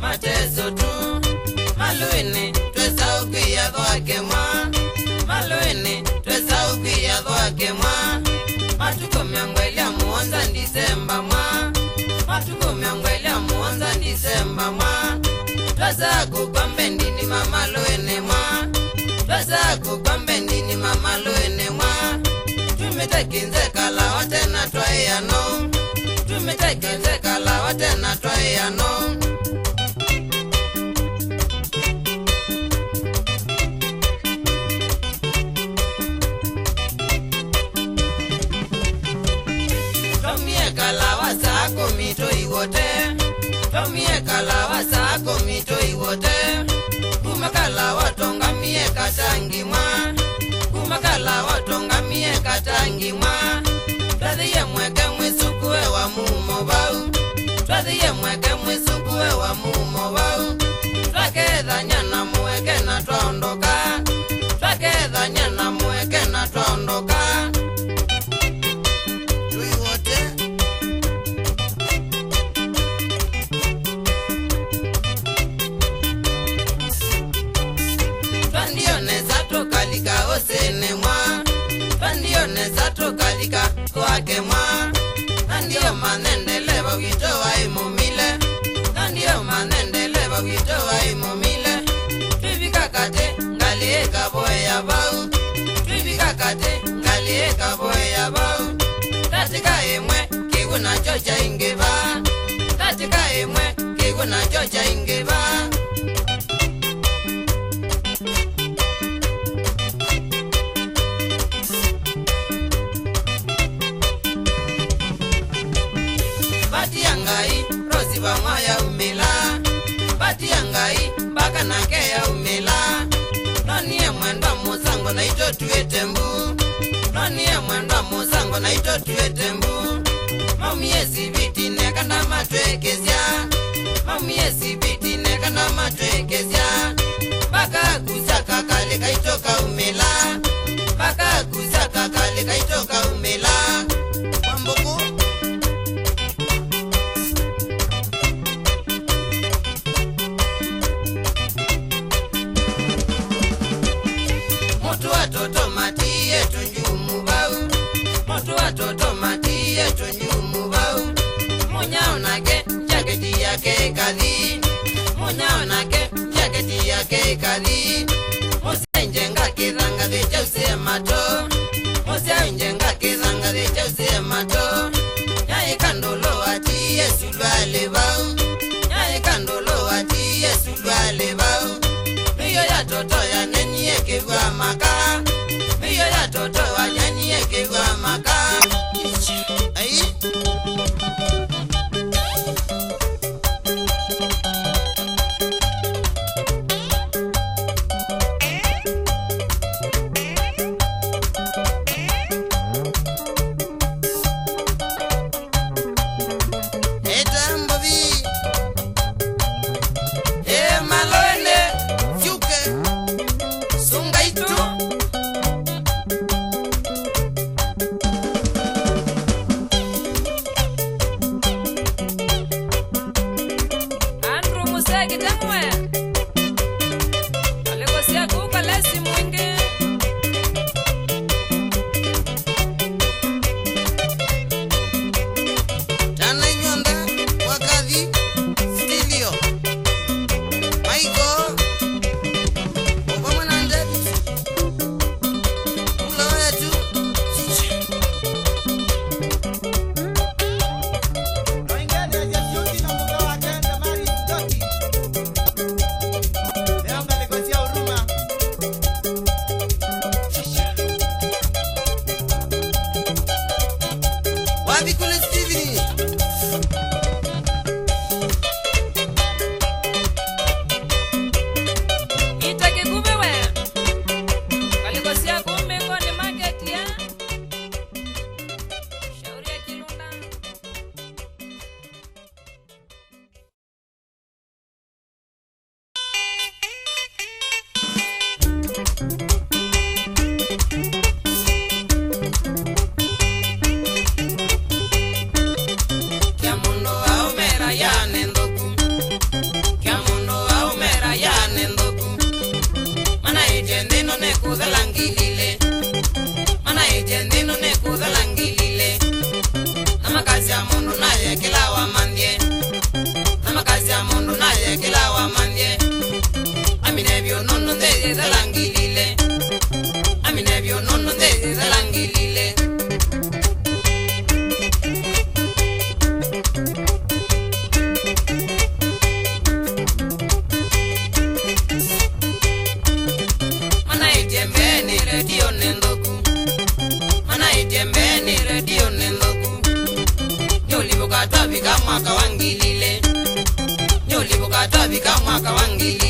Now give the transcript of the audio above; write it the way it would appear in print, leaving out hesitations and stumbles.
mateso tu maluini twesa ukia dhwake mwa maluini twesa ukia dhwake mwa matuko miangwelia muonza Disemba mwa matuko miangwelia muonza Disemba mwa twesa kukwambe ndini mama luini mwa twesa kukwambe ndini mama luini mwa tumetakinze kala watena twayano tumetakinze kala watena twayano Tomie kalawa sako mito iwote Kumakala watonga mie katangi mwa Kumakala watonga mie katangi mwa Twadhiye mweke mwisukue wa mumo bau Twadhiye mweke mwisukue wa mumo bau Twakedha nyana mweke na twaondoka Twakedha nyana mweke na twaondoka Neza tokalika kwake mwa Nandiyo manendele bagito wa imumile Nandiyo manendele bagito wa imumile Twibika kate ngalieka boya bau Twibika kate ngalieka boya bau Tatika imwe kiguna chocha ingeba Tatika imwe kiguna chocha ingeba Bamaya umela bati yangai baka nake ya umela nani mwenda musango na ito tuetembu nani mwenda musango na ito tuetembu mamiezi biti neka na matwekezia mamiezi biti neka na matwekezia baka kuzaka kale kaitoka umela baka kuzaka kale kaitoka umela Kwamboko Watoto mati yetu njumu bau Moto watoto mati yetu njumu bau Munyao nake jaketi yake kadhi Munyao nake jaketi yake kadhi Mose njenga kithanga dhicha usiye mato Mose njenga kithanga dhicha usiye mato Nyai kandolo ati Yesu lwale bau Nyai kandolo ati Yesu lwale bau Miyo ya toto ya nenye kigwa maka Miyo ya toto wa nenye kigwa maka Ayi ukatabika mwaka wa ngili